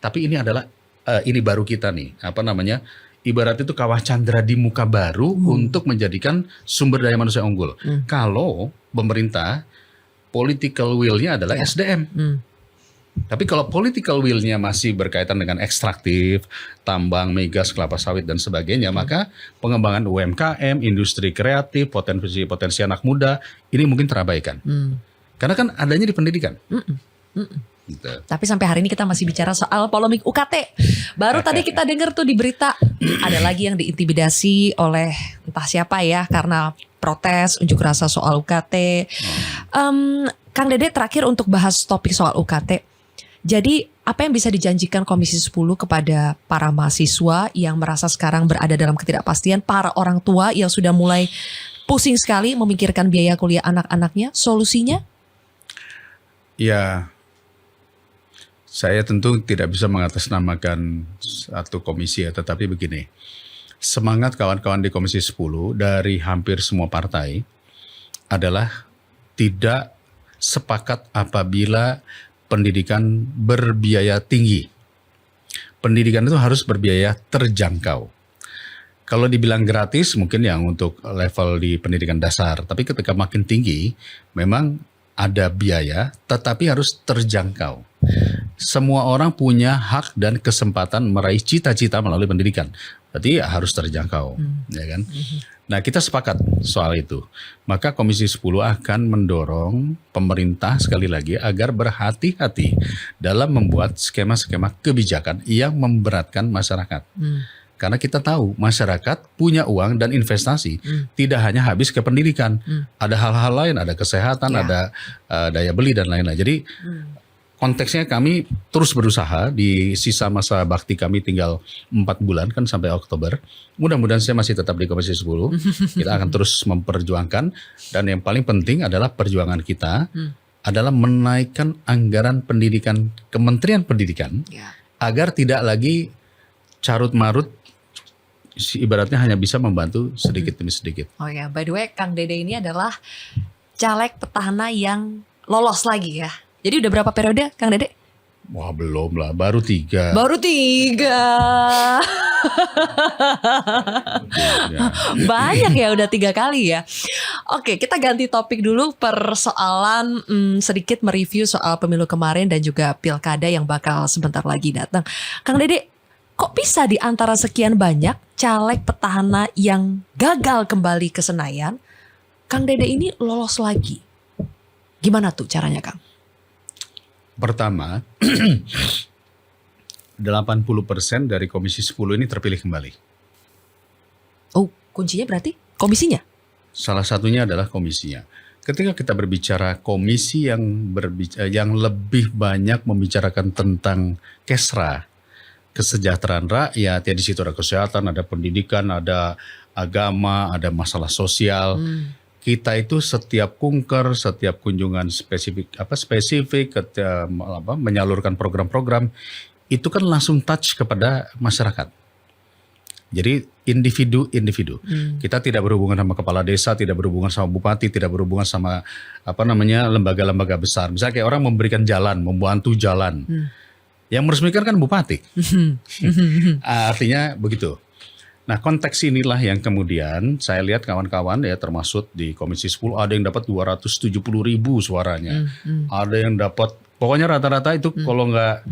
Tapi ini adalah, ini baru kita nih, ibarat itu kawah candra di muka baru untuk menjadikan sumber daya manusia unggul. Kalau pemerintah, political will-nya adalah SDM. Tapi kalau political will-nya masih berkaitan dengan ekstraktif, tambang, migas, kelapa sawit dan sebagainya, maka pengembangan UMKM, industri kreatif, potensi anak muda ini mungkin terabaikan. Karena kan adanya di pendidikan. Gitu. Tapi sampai hari ini kita masih bicara soal polemik UKT. Baru tadi kita dengar tuh di berita ada lagi yang diintimidasi oleh entah siapa ya karena protes unjuk rasa soal UKT. Kang Dede terakhir untuk bahas topik soal UKT. Jadi apa yang bisa dijanjikan Komisi 10 kepada para mahasiswa yang merasa sekarang berada dalam ketidakpastian, para orang tua yang sudah mulai pusing sekali memikirkan biaya kuliah anak-anaknya, solusinya? Ya, saya tentu tidak bisa mengatasnamakan satu komisi ya, tetapi begini, semangat kawan-kawan di Komisi 10 dari hampir semua partai adalah tidak sepakat apabila pendidikan berbiaya tinggi. Pendidikan itu harus berbiaya terjangkau. Kalau dibilang gratis mungkin yang untuk level di pendidikan dasar. Tapi ketika makin tinggi memang ada biaya tetapi harus terjangkau. semua orang punya hak dan kesempatan meraih cita-cita melalui pendidikan. Berarti harus terjangkau, ya kan? Nah, kita sepakat soal itu. Maka Komisi 10 akan mendorong pemerintah sekali lagi agar berhati-hati dalam membuat skema-skema kebijakan yang memberatkan masyarakat. Karena kita tahu masyarakat punya uang dan investasi tidak hanya habis ke pendidikan. Ada hal-hal lain, ada kesehatan, ada daya beli dan lain-lain. Jadi konteksnya kami terus berusaha di sisa masa bakti kami tinggal 4 bulan kan sampai Oktober. Mudah-mudahan saya masih tetap di Komisi 10. Kita akan terus memperjuangkan dan yang paling penting adalah perjuangan kita adalah menaikkan anggaran pendidikan Kementerian Pendidikan agar tidak lagi carut-marut ibaratnya hanya bisa membantu sedikit demi sedikit. Oh ya, by the way Kang Dede ini adalah caleg petahana yang lolos lagi ya. Jadi udah berapa periode Kang Dede? Wah belum lah, baru 3. Baru 3. Banyak ya, udah 3 kali ya. Oke, kita ganti topik dulu, persoalan sedikit mereview soal pemilu kemarin dan juga pilkada yang bakal sebentar lagi datang. Kang Dede, kok bisa di antara sekian banyak caleg petahana yang gagal kembali ke Senayan, Kang Dede ini lolos lagi? Gimana tuh caranya, Kang? Pertama, 80% dari Komisi 10 ini terpilih kembali. Oh, kuncinya berarti komisinya? Salah satunya adalah komisinya. Ketika kita berbicara komisi yang lebih banyak membicarakan tentang kesra, kesejahteraan rakyat, ya di situ ada kesehatan, ada pendidikan, ada agama, ada masalah sosial. Kita itu setiap kunker, setiap kunjungan spesifik menyalurkan program-program itu kan langsung touch kepada masyarakat. Jadi individu. Kita tidak berhubungan sama kepala desa, tidak berhubungan sama bupati, tidak berhubungan sama lembaga-lembaga besar. Misalnya kayak orang memberikan jalan, membantu jalan. Yang meresmikan kan bupati. Artinya begitu. Nah, konteks inilah yang kemudian saya lihat kawan-kawan ya, termasuk di Komisi 10 ada yang dapat 270.000 suaranya. Ada yang dapat, pokoknya rata-rata itu kalau nggak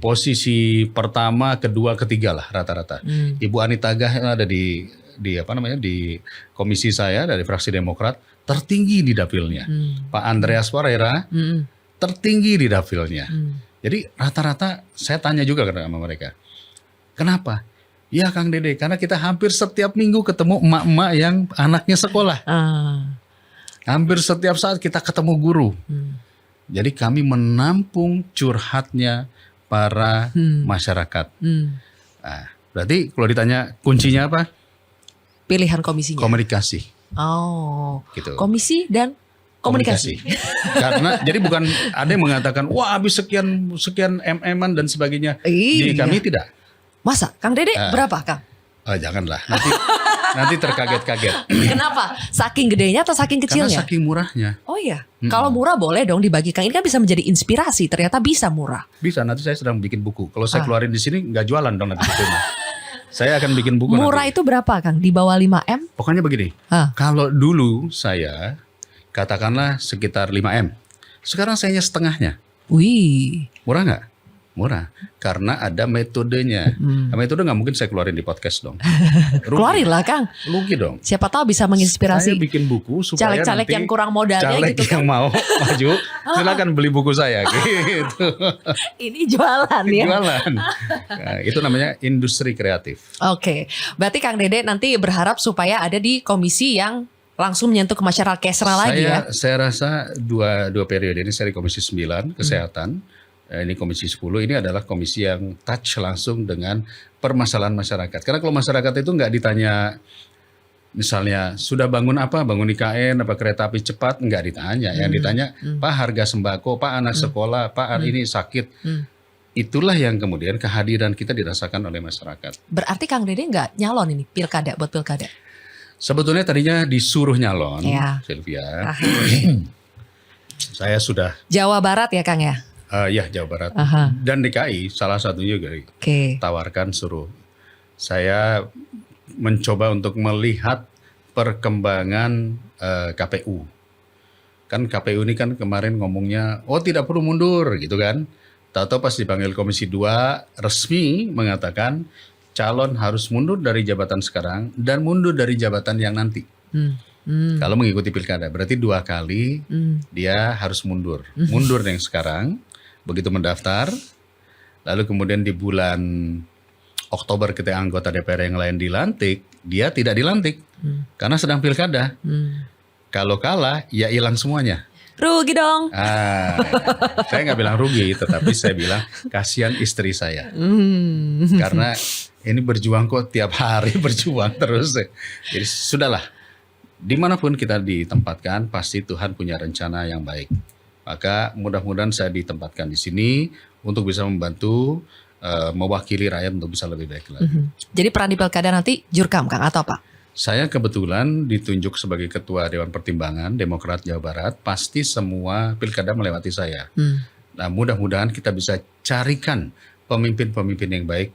posisi pertama, kedua, ketiga lah rata-rata. Ibu Anita Gah yang ada di komisi saya dari fraksi Demokrat tertinggi di dapilnya. Pak Andreas Pereira tertinggi di dapilnya. Jadi rata-rata saya tanya juga sama mereka, kenapa? Ya Kang Dede, karena kita hampir setiap minggu ketemu emak-emak yang anaknya sekolah. Hampir setiap saat kita ketemu guru. Jadi kami menampung curhatnya para masyarakat. Nah, berarti kalau ditanya kuncinya apa? Pilihan komisinya. Komunikasi. Oh, gitu. Komisi dan komunikasi. Karena jadi bukan ada yang mengatakan wah habis sekian mm-an dan sebagainya. Jadi kami tidak. Masa? Kang Dede berapa, Kang? Janganlah, nanti terkaget-kaget. Kenapa? Saking gedenya atau saking kecilnya? Karena saking murahnya. Oh iya, kalau murah boleh dong dibagi, Kang. Ini kan bisa menjadi inspirasi, ternyata bisa murah. Bisa, nanti saya sedang bikin buku. Kalau saya keluarin di sini nggak jualan dong nanti bukunya. Saya akan bikin buku murah nanti. Itu berapa, Kang? Di bawah 5M? Pokoknya begini, kalau dulu saya katakanlah sekitar 5M. Sekarang sayanya setengahnya. Wih. Murah nggak? Murah, karena ada metodenya. Nah, metode nggak mungkin saya keluarin di podcast dong. Keluarin lah Kang. Rugi dong. Siapa tahu bisa menginspirasi. Saya bikin buku supaya caleg-caleg yang kurang modalnya caleg gitu yang mau maju, silakan beli buku saya gitu. Ini jualan ya. Jualan. Nah, itu namanya industri kreatif. Oke, berarti Kang Dede nanti berharap supaya ada di komisi yang langsung menyentuh ke masyarakat kesra lagi ya. Saya rasa dua periode ini saya di Komisi 9 Kesehatan. Ini Komisi 10 ini adalah komisi yang touch langsung dengan permasalahan masyarakat. Karena kalau masyarakat itu nggak ditanya, misalnya sudah bangun apa, bangun IKN, apa kereta api cepat, nggak ditanya. Yang ditanya, Pak harga sembako, Pak anak sekolah, Pak ini sakit. Itulah yang kemudian kehadiran kita dirasakan oleh masyarakat. Berarti Kang Dede nggak nyalon ini buat pilkada? Sebetulnya tadinya disuruh nyalon, Sylvia. Saya sudah. Jawa Barat ya Kang ya? Ya Jawa Barat dan DKI salah satunya juga tawarkan suruh. Saya mencoba untuk melihat perkembangan KPU. Kan KPU ini kan kemarin ngomongnya tidak perlu mundur gitu kan. Tahu-tahu pas dipanggil Komisi 2 resmi mengatakan calon harus mundur dari jabatan sekarang dan mundur dari jabatan yang nanti. Kalau mengikuti pilkada berarti 2 kali dia harus mundur. Mundur yang sekarang begitu mendaftar, lalu kemudian di bulan Oktober ketika anggota DPR yang lain dilantik, dia tidak dilantik karena sedang pilkada. Kalau kalah ya hilang semuanya. Rugi dong. Saya nggak bilang rugi, tetapi saya bilang kasihan istri saya. Karena ini berjuang kok tiap hari berjuang terus. Jadi sudahlah, dimanapun kita ditempatkan pasti Tuhan punya rencana yang baik. Maka mudah-mudahan saya ditempatkan di sini untuk bisa membantu mewakili rakyat untuk bisa lebih baik lagi. Jadi peran di pilkada nanti Jurkam, Kang, atau apa? Saya kebetulan ditunjuk sebagai Ketua Dewan Pertimbangan Demokrat Jawa Barat, pasti semua pilkada melewati saya. Nah mudah-mudahan kita bisa carikan pemimpin-pemimpin yang baik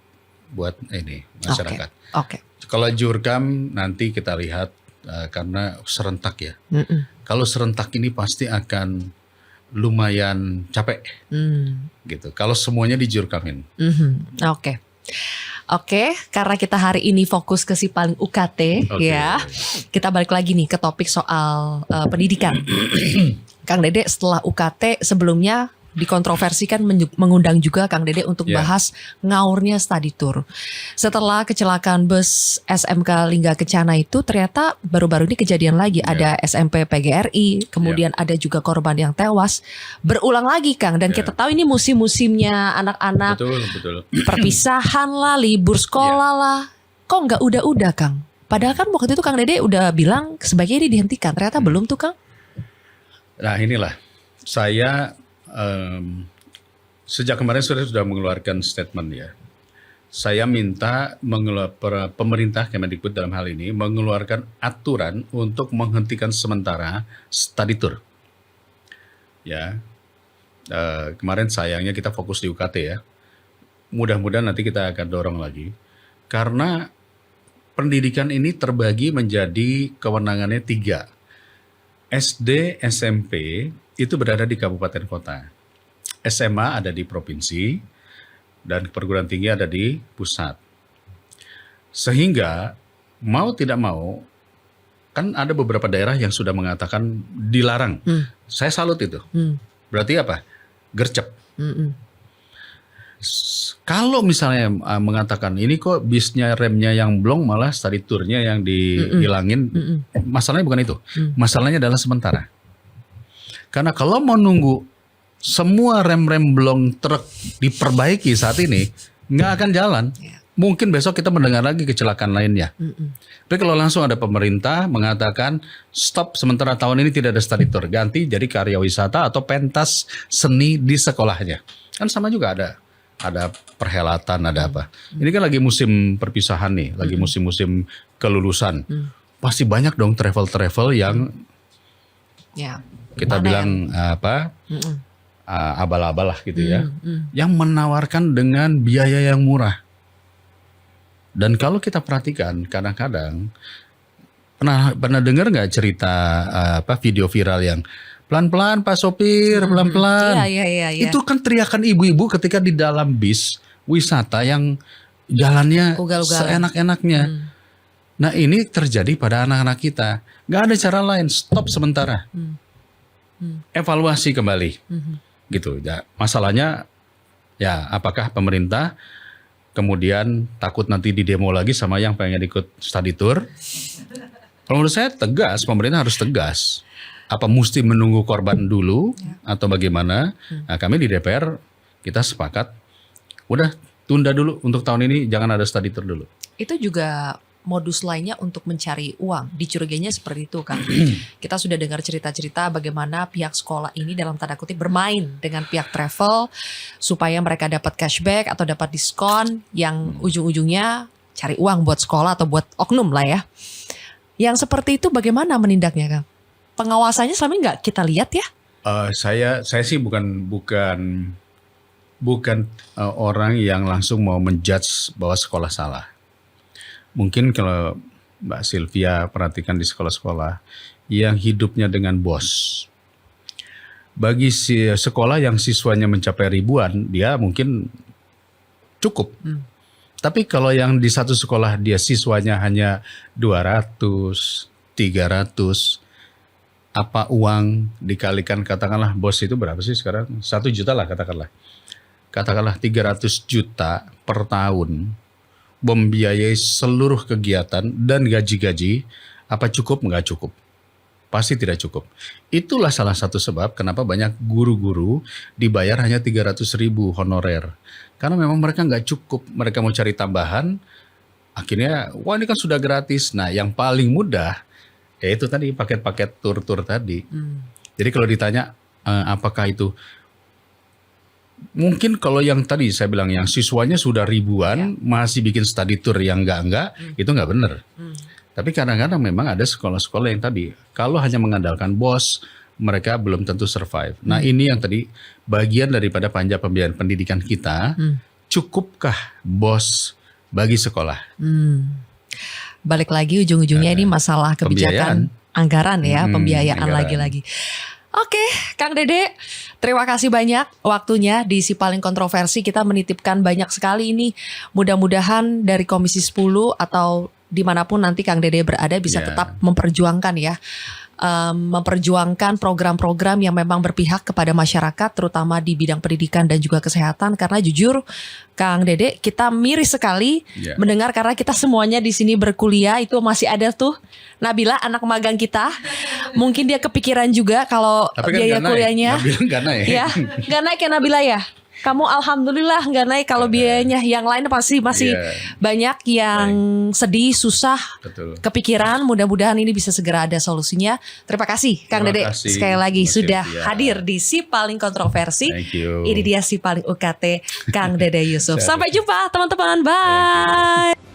buat ini masyarakat. Oke. Kalau Jurkam nanti kita lihat karena serentak ya. Kalau serentak ini pasti akan lumayan capek, gitu. Kalau semuanya dijurkamin. Oke, karena kita hari ini fokus ke si paling UKT, ya. Kita balik lagi nih ke topik soal pendidikan. Kang Dede setelah UKT sebelumnya dikontroversikan mengundang juga Kang Dede untuk bahas ngaurnya study tour. Setelah kecelakaan bus SMK Lingga Kencana itu ternyata baru-baru ini kejadian lagi, ada SMP PGRI, kemudian ada juga korban yang tewas. Berulang lagi Kang, dan kita tahu ini musim-musimnya anak-anak. Betul. Perpisahan lah, libur sekolah lah. Kok nggak udah-udah Kang? Padahal kan waktu itu Kang Dede udah bilang sebaiknya ini dihentikan. Ternyata belum tuh Kang. Nah inilah saya sejak kemarin sudah mengeluarkan statement ya. Saya minta pemerintah Kemendikbud dalam hal ini mengeluarkan aturan untuk menghentikan sementara study tour. Ya, kemarin sayangnya kita fokus di UKT ya. Mudah-mudahan nanti kita akan dorong lagi karena pendidikan ini terbagi menjadi kewenangannya 3. SD, SMP itu berada di kabupaten kota. SMA ada di provinsi dan perguruan tinggi ada di pusat. Sehingga mau tidak mau kan ada beberapa daerah yang sudah mengatakan dilarang. Saya salut itu. Berarti apa? Gercep. Kalau misalnya mengatakan ini kok bisnya remnya yang blong malah study tournya yang dihilangin, masalahnya bukan itu. Masalahnya adalah sementara. Karena kalau mau nunggu semua rem-rem blong truk diperbaiki saat ini, nggak akan jalan. Mungkin besok kita mendengar lagi kecelakaan lainnya. Tapi kalau langsung ada pemerintah mengatakan stop sementara tahun ini tidak ada study tour, ganti jadi karya wisata atau pentas seni di sekolahnya. Kan sama juga ada perhelatan, ada apa. Ini kan lagi musim perpisahan nih, lagi musim-musim kelulusan. Pasti banyak dong travel-travel yang kita bilang abal-abal lah gitu ya, yang menawarkan dengan biaya yang murah. Dan kalau kita perhatikan kadang-kadang pernah dengar nggak cerita video viral yang pelan-pelan Pak Sopir, pelan-pelan. Iya. Itu kan teriakan ibu-ibu ketika di dalam bis wisata yang jalannya seenak-enaknya. Nah ini terjadi pada anak-anak kita. Nggak ada cara lain, stop sementara. Evaluasi kembali. Gitu. Ya, masalahnya ya apakah pemerintah kemudian takut nanti didemo lagi sama yang pengen ikut study tour? Kalau menurut saya tegas, pemerintah harus tegas. Apa mesti menunggu korban dulu atau bagaimana? Nah, kami di DPR kita sepakat udah tunda dulu untuk tahun ini, jangan ada study tour dulu. Itu juga modus lainnya untuk mencari uang. Dicurigainya seperti itu kan. Kita sudah dengar cerita-cerita bagaimana pihak sekolah ini dalam tanda kutip bermain dengan pihak travel supaya mereka dapat cashback atau dapat diskon yang ujung-ujungnya cari uang buat sekolah atau buat oknum lah ya. Yang seperti itu bagaimana menindaknya Kang? Pengawasannya selama ini nggak kita lihat ya? Saya sih bukan orang yang langsung mau menjudge bahwa sekolah salah. Mungkin kalau Mbak Sylvia perhatikan di sekolah-sekolah yang hidupnya dengan bos bagi sekolah yang siswanya mencapai ribuan, dia mungkin cukup. Tapi kalau yang di satu sekolah dia siswanya hanya 200, 300, apa uang dikalikan, katakanlah bos itu berapa sih sekarang? 1 juta lah katakanlah. Katakanlah 300 juta per tahun membiayai seluruh kegiatan dan gaji-gaji, apa cukup? Nggak cukup. Pasti tidak cukup. Itulah salah satu sebab kenapa banyak guru-guru dibayar hanya 300.000 honorer. Karena memang mereka nggak cukup. Mereka mau cari tambahan, akhirnya wah ini kan sudah gratis. Nah yang paling mudah, yaitu tadi paket-paket tur-tur tadi. Jadi kalau ditanya apakah itu, mungkin kalau yang tadi saya bilang yang siswanya sudah ribuan masih bikin study tour yang enggak, itu nggak benar. Tapi kadang-kadang memang ada sekolah-sekolah yang tadi kalau hanya mengandalkan bos, mereka belum tentu survive. Nah ini yang tadi bagian daripada panja pembiayaan pendidikan kita. Cukupkah bos bagi sekolah? Balik lagi ujung-ujungnya ini masalah kebijakan anggaran ya, pembiayaan anggaran. Lagi-lagi. Oke, Kang Dede, terima kasih banyak waktunya di Si Paling Kontroversi. Kita menitipkan banyak sekali ini. Mudah-mudahan dari Komisi 10 atau dimanapun nanti Kang Dede berada bisa tetap memperjuangkan ya. Memperjuangkan program-program yang memang berpihak kepada masyarakat, terutama di bidang pendidikan dan juga kesehatan. Karena jujur, Kang Dede, kita miris sekali mendengar karena kita semuanya di sini berkuliah, itu masih ada tuh Nabila, anak magang kita. Mungkin dia kepikiran juga kalau biaya kuliahnya. Nabila nggak naik. Ya, nggak naik ya Nabila ya. Kamu alhamdulillah nggak naik, kalau biayanya yang lain pasti masih banyak yang sedih, susah, kepikiran. Mudah-mudahan ini bisa segera ada solusinya. Terima kasih Kang Dede sekali lagi sudah hadir di Si Paling Kontroversi. Ini dia Si Paling UKT Kang Dede Yusuf. Sampai jumpa teman-teman, bye.